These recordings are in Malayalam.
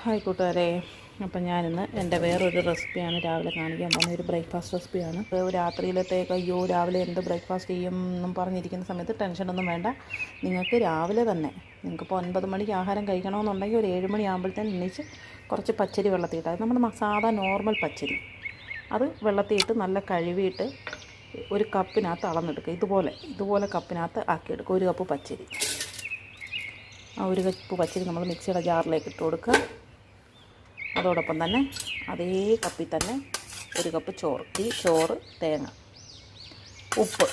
ഹായ് കൂട്ടുകാരെ, അപ്പം ഞാനിന്ന് എൻ്റെ വേറൊരു റെസിപ്പിയാണ് രാവിലെ കാണിക്കാൻ പോകുന്നത്. ഒരു ബ്രേക്ക്ഫാസ്റ്റ് റെസിപ്പിയാണ്. രാത്രിയിലത്തേക്ക് അയ്യോ രാവിലെ എന്ത് ബ്രേക്ക്ഫാസ്റ്റ് ചെയ്യും എന്നും പറഞ്ഞിരിക്കുന്ന സമയത്ത് ടെൻഷനൊന്നും വേണ്ട. നിങ്ങൾക്ക് രാവിലെ തന്നെ നിങ്ങൾക്കിപ്പോൾ 9 മണിക്ക് ആഹാരം കഴിക്കണമെന്നുണ്ടെങ്കിൽ ഒരു 7 മണി ആകുമ്പോഴത്തേനും എണീച്ച് കുറച്ച് പച്ചരി വെള്ളത്തിയിട്ട്, അത് നമ്മുടെ സാധാ നോർമൽ പച്ചരി, അത് വെള്ളത്തിയിട്ട് നല്ല കഴുകിയിട്ട് ഒരു കപ്പിനകത്ത് അളന്നെടുക്കുക. ഇതുപോലെ കപ്പിനകത്ത് ആക്കിയെടുക്കുക. ഒരു കപ്പ് പച്ചരി. ആ ഒരു കപ്പ് പച്ചരി നമ്മൾ മിക്സിയുടെ ജാറിലേക്ക് ഇട്ട് കൊടുക്കുക. അതോടൊപ്പം തന്നെ അതേ കപ്പിൽ തന്നെ ഒരു കപ്പ് ചോറ്, ഈ ചോറ്, തേങ്ങ, ഉപ്പ്,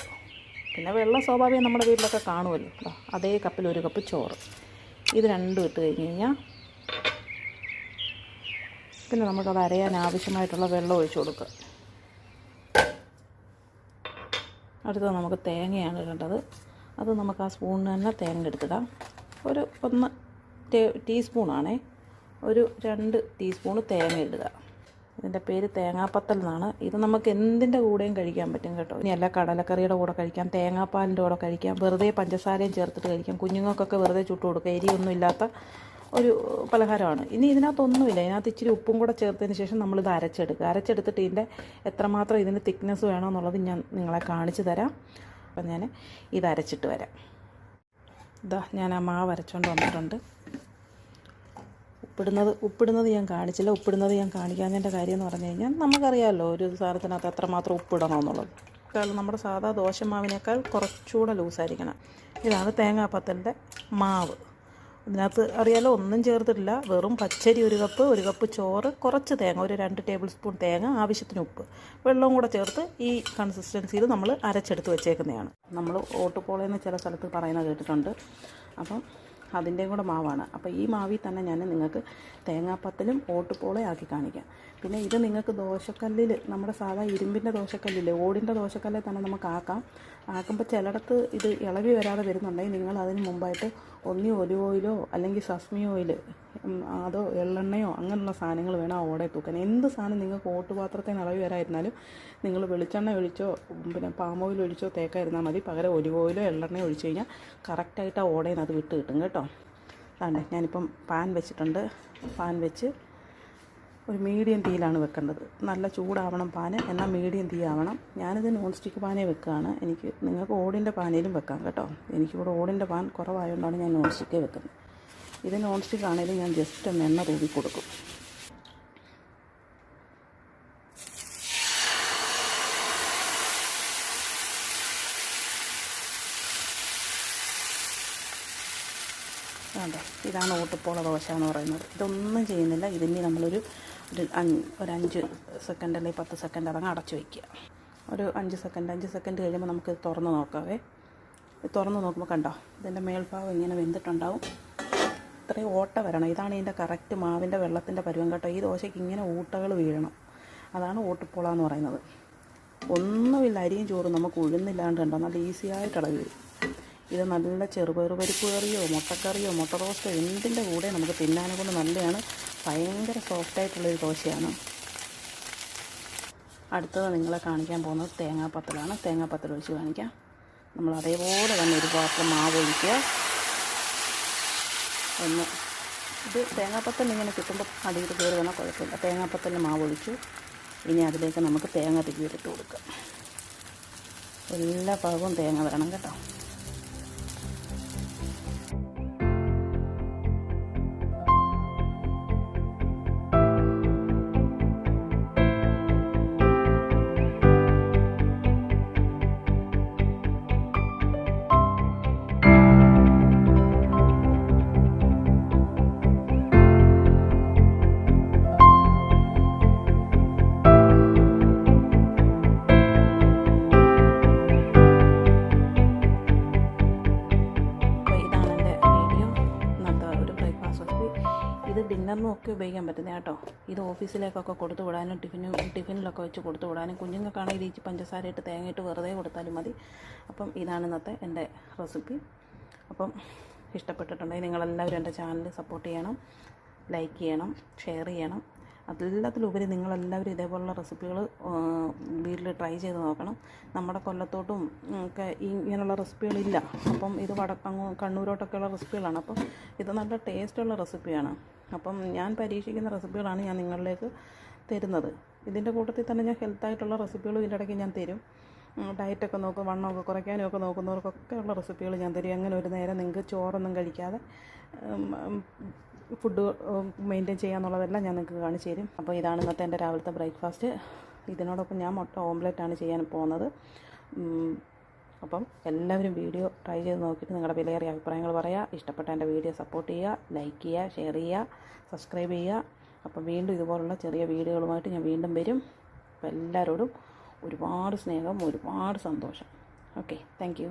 പിന്നെ വെള്ളം സ്വാഭാവികം നമ്മുടെ വീട്ടിലൊക്കെ കാണുമല്ലോ. അതേ കപ്പിൽ ഒരു കപ്പ് ചോറ്. ഇത് രണ്ടും ഇട്ട് കഴിഞ്ഞ് കഴിഞ്ഞാൽ പിന്നെ നമുക്കത് അരയാൻ ആവശ്യമായിട്ടുള്ള വെള്ളം ഒഴിച്ചു കൊടുക്കുക. അടുത്തത് നമുക്ക് തേങ്ങയാണ് ഇടേണ്ടത്. അത് നമുക്ക് ആ സ്പൂണിന് തന്നെ തേങ്ങ എടുത്തിടാം. ഒരു 1 ടീസ്പൂണാണേ, ഒരു 2 ടീസ്പൂണ് തേങ്ങ ഇടുക. ഇതിൻ്റെ പേര് തേങ്ങാപ്പത്തൽ എന്നാണ്. ഇത് നമുക്ക് എന്തിൻ്റെ കൂടെയും കഴിക്കാൻ പറ്റും കേട്ടോ. ഇനി അല്ല കടലക്കറിയുടെ കൂടെ കഴിക്കാം, തേങ്ങാപ്പാലിൻ്റെ കൂടെ കഴിക്കാം, വെറുതെ പഞ്ചസാരയും ചേർത്തിട്ട് കഴിക്കാം. കുഞ്ഞുങ്ങൾക്കൊക്കെ വെറുതെ ചുട്ട് കൊടുക്കുക. എരിയൊന്നും ഇല്ലാത്ത ഒരു പലഹാരമാണ്. ഇനി ഇതിനകത്തൊന്നുമില്ല, ഇതിനകത്ത് ഇച്ചിരി ഉപ്പും കൂടെ ചേർത്തതിന് ശേഷം നമ്മളിത് അരച്ചെടുത്തിട്ട് ഇതിൻ്റെ എത്രമാത്രം ഇതിന് തിക്നെസ് വേണമെന്നുള്ളത് ഞാൻ നിങ്ങളെ കാണിച്ചു തരാം. അപ്പം ഞാൻ ഇത് അരച്ചിട്ട് വരാം. ഞാൻ ആ മാവ് അരച്ചുകൊണ്ട് വന്നിട്ടുണ്ട്. ഉപ്പിടുന്നത് ഞാൻ കാണിച്ചില്ല. ഉപ്പിടുന്നത് ഞാൻ കാണിക്കാഞ്ഞതിൻ്റെ കാര്യം എന്ന് പറഞ്ഞു കഴിഞ്ഞാൽ നമുക്കറിയാമല്ലോ ഒരു സാധനത്തിനകത്ത് എത്രമാത്രം ഉപ്പിടണമെന്നുള്ളത്. നമ്മുടെ സാധാ ദോശമാവിനേക്കാൾ കുറച്ചുകൂടെ ലൂസായിരിക്കണം. ഇതാണ് തേങ്ങാപ്പത്തലിൻ്റെ മാവ്. ഇതിനകത്ത് അറിയാലോ ഒന്നും ചേർത്തിട്ടില്ല, വെറും പച്ചരി ഒരു കപ്പ് ചോറ്, കുറച്ച് തേങ്ങ, ഒരു 2 ടേബിൾ സ്പൂൺ തേങ്ങ, ആവശ്യത്തിന് ഉപ്പ്, വെള്ളവും കൂടെ ചേർത്ത് ഈ കൺസിസ്റ്റൻസിയിൽ നമ്മൾ അരച്ചെടുത്ത് വെച്ചേക്കുന്നതാണ്. നമ്മൾ ഓട്ടുപോളയെന്ന് ചില സ്ഥലത്ത് പറയുന്നത് കേട്ടിട്ടുണ്ട്. അപ്പം അതിൻ്റെയും കൂടെ മാവാണ്. അപ്പോൾ ഈ മാവിൽ തന്നെ ഞാൻ നിങ്ങൾക്ക് തേങ്ങാപ്പത്തലും ഓട്ടുപോളയും ആക്കി കാണിക്കാം. പിന്നെ ഇത് നിങ്ങൾക്ക് ദോശക്കല്ലിൽ, നമ്മുടെ സാധാ ഇരുമ്പിൻ്റെ ദോശക്കല്ലിൽ, ഓടിൻ്റെ ദോശക്കല്ലിൽ തന്നെ നമുക്ക് ആക്കുമ്പോൾ ചിലയിടത്ത് ഇത് ഇളകി വരാതെ വരുന്നുണ്ടെങ്കിൽ നിങ്ങൾ അതിന് മുമ്പായിട്ട് ഒന്നീ ഒലിവ് ഓയിലോ അല്ലെങ്കിൽ സസ്മി ഓയിൽ, അതോ എള്ളെണ്ണയോ അങ്ങനെയുള്ള സാധനങ്ങൾ വേണം ആ ഓടയിൽ തൂക്കാൻ. എന്ത് സാധനം നിങ്ങൾക്ക് ഓട്ടുപാത്രത്തിൽ നിന്ന് ഇളകി വരാതിരുന്നാലും നിങ്ങൾ വെളിച്ചെണ്ണ ഒഴിച്ചോ പിന്നെ പാം ഓയിൽ ഒഴിച്ചോ തേക്കാതിരുന്നാൽ മതി. പകരം ഒലിവ് ഓയിലോ എള്ളെണ്ണയോ ഒഴിച്ച് കഴിഞ്ഞാൽ കറക്റ്റായിട്ട് ആ ഓടയിൽ നിന്ന് അത് വിട്ട് കിട്ടും കേട്ടോ. അതാണ്ട് ഞാനിപ്പം പാൻ വെച്ചിട്ടുണ്ട്. പാൻ വെച്ച് ഒരു മീഡിയം തീയിലാണ് വെക്കേണ്ടത്. നല്ല ചൂടാവണം പാന്, എന്നാൽ മീഡിയം തീ ആവണം. ഞാനിത് നോൺ സ്റ്റിക്ക് പാനേ വെക്കുകയാണ്. നിങ്ങൾക്ക് ഓടിൻ്റെ പാനയിലും വെക്കാം കേട്ടോ. എനിക്കിവിടെ ഓടിൻ്റെ പാൻ കുറവായതുകൊണ്ടാണ് ഞാൻ നോൺ സ്റ്റിക്കേ വെക്കുന്നത്. ഇത് നോൺ സ്റ്റിക്ക് ആണെങ്കിലും ഞാൻ ജസ്റ്റ് ഒന്ന് എണ്ണ തൂവി കൊടുക്കും. അതെ, ഇതാണ് ഓട്ടുപോള ദോശ എന്ന് പറയുന്നത്. ഇതൊന്നും ചെയ്യുന്നില്ല. ഇതിന് നമ്മളൊരു 5 സെക്കൻഡ് അല്ലെങ്കിൽ 10 സെക്കൻഡ് അതങ്ങ് അടച്ചു വയ്ക്കുക. ഒരു 5 സെക്കൻഡ് കഴിയുമ്പോൾ നമുക്ക് തുറന്ന് നോക്കാവേ. തുറന്ന് നോക്കുമ്പോൾ കണ്ടോ, ഇതിൻ്റെ മേൽഭാഗം ഇങ്ങനെ വെന്തിട്ടുണ്ടാവും. ഇത്രയും ഓട്ട വരണം. ഇതാണ് ഇതിൻ്റെ കറക്റ്റ് മാവിൻ്റെ വെള്ളത്തിൻ്റെ പരുവം കേട്ടോ. ഈ ദോശയ്ക്ക് ഇങ്ങനെ ഊട്ടകൾ വീഴണം. അതാണ് ഓട്ടുപോള എന്ന് പറയുന്നത്. ഒന്നുമില്ല, അരിയും ചോറും നമുക്ക് ഉഴുന്നില്ലാണ്ട് കണ്ടോ നല്ല ഈസിയായിട്ട് ഇളകി വരും. ഇത് നല്ല ചെറുപയർ പരിപ്പ് കറിയോ മുട്ടക്കറിയോ മുട്ട റോസ്റ്റോ എന്തിൻ്റെ കൂടെ നമുക്ക് തിന്നാനെ കൊണ്ട് നല്ലതാണ്. ഭയങ്കര സോഫ്റ്റായിട്ടുള്ളൊരു ദോശയാണ്. അടുത്തത് നിങ്ങളെ കാണിക്കാൻ പോകുന്നത് തേങ്ങാപ്പത്തലാണ്. തേങ്ങാപ്പത്തൽ ഒഴിച്ച് കാണിക്കാം. നമ്മൾ അതേപോലെ തന്നെ ഒരു പാത്രം മാവ് ഒഴിക്കുക. ഇത് തേങ്ങാപ്പത്തൽ ഇങ്ങനെ കിട്ടുമ്പോൾ അടിയിൽ കയറി വന്നാൽ കുഴപ്പമില്ല. തേങ്ങാപ്പത്തലിന് മാവ് ഒഴിച്ചു. ഇനി അതിലേക്ക് നമുക്ക് തേങ്ങ തിരിയിട്ട് കൊടുക്കാം. എല്ലാ ഭാഗവും തേങ്ങ വരണം കേട്ടോ. ഇത് ഡിന്നറിനൊക്കെ ഉപയോഗിക്കാൻ പറ്റുന്ന കേട്ടോ. ഇത് ഓഫീസിലേക്കൊക്കെ കൊടുത്തു വിടാനും ടിഫിനിലൊക്കെ വെച്ച് കൊടുത്തു വിടാനും, കുഞ്ഞുങ്ങൾക്കാണെങ്കിൽ ഇരിച്ച് പഞ്ചസാര ഇട്ട് തേങ്ങയിട്ട് വെറുതെ കൊടുത്താലും മതി. അപ്പം ഇതാണ് ഇന്നത്തെ എൻ്റെ റെസിപ്പി. അപ്പം ഇഷ്ടപ്പെട്ടിട്ടുണ്ടെങ്കിൽ നിങ്ങളെല്ലാവരും എൻ്റെ ചാനൽ സപ്പോർട്ട് ചെയ്യണം, ലൈക്ക് ചെയ്യണം, ഷെയർ ചെയ്യണം. അതിലെല്ലാത്തിലുപരി നിങ്ങളെല്ലാവരും ഇതേപോലുള്ള റെസിപ്പികൾ വീട്ടിൽ ട്രൈ ചെയ്ത് നോക്കണം. നമ്മുടെ കൊല്ലത്തോട്ടും ഒക്കെ ഇങ്ങനെയുള്ള റെസിപ്പികളില്ല. അപ്പം ഇത് കണ്ണൂരോട്ടൊക്കെയുള്ള റെസിപ്പികളാണ്. അപ്പം ഇത് നല്ല ടേസ്റ്റുള്ള റെസിപ്പിയാണ്. അപ്പം ഞാൻ പരീക്ഷിക്കുന്ന റെസിപ്പികളാണ് ഞാൻ നിങ്ങളിലേക്ക് തരുന്നത്. ഇതിൻ്റെ കൂട്ടത്തിൽ തന്നെ ഞാൻ ഹെൽത്തായിട്ടുള്ള റെസിപ്പികളും ഇതിൻ്റെ ഇടയ്ക്ക് ഞാൻ തരും. ഡയറ്റൊക്കെ നോക്കും, വണ്ണമൊക്കെ കുറയ്ക്കാനും ഒക്കെ നോക്കുന്നവർക്കൊക്കെ ഉള്ള റെസിപ്പികൾ ഞാൻ തരും. അങ്ങനെ ഒരു നേരം നിങ്ങൾക്ക് ചോറൊന്നും കഴിക്കാതെ ഫുഡ് മെയിൻറ്റെയിൻ ചെയ്യാന്നുള്ളതെല്ലാം ഞാൻ നിങ്ങൾക്ക് കാണിച്ചു തരും. അപ്പോൾ ഇതാണ് ഇന്നത്തെ എൻ്റെ രാവിലത്തെ ബ്രേക്ക്ഫാസ്റ്റ്. ഇതിനോടൊപ്പം ഞാൻ മുട്ട ഓംലെറ്റാണ് ചെയ്യാൻ പോകുന്നത്. അപ്പം എല്ലാവരും വീഡിയോ ട്രൈ ചെയ്ത് നോക്കിയിട്ട് നിങ്ങളുടെ വിലയേറിയ അഭിപ്രായങ്ങൾ പറയുക. ഇഷ്ടപ്പെട്ട എൻ്റെ വീഡിയോ സപ്പോർട്ട് ചെയ്യുക, ലൈക്ക് ചെയ്യുക, ഷെയർ ചെയ്യുക, സബ്സ്ക്രൈബ് ചെയ്യുക. അപ്പം വീണ്ടും ഇതുപോലുള്ള ചെറിയ വീഡിയോകളുമായിട്ട് ഞാൻ വീണ്ടും വരും. അപ്പോൾ എല്ലാവരോടും ഒരുപാട് സ്നേഹം, ഒരുപാട് സന്തോഷം. Okay, thank you.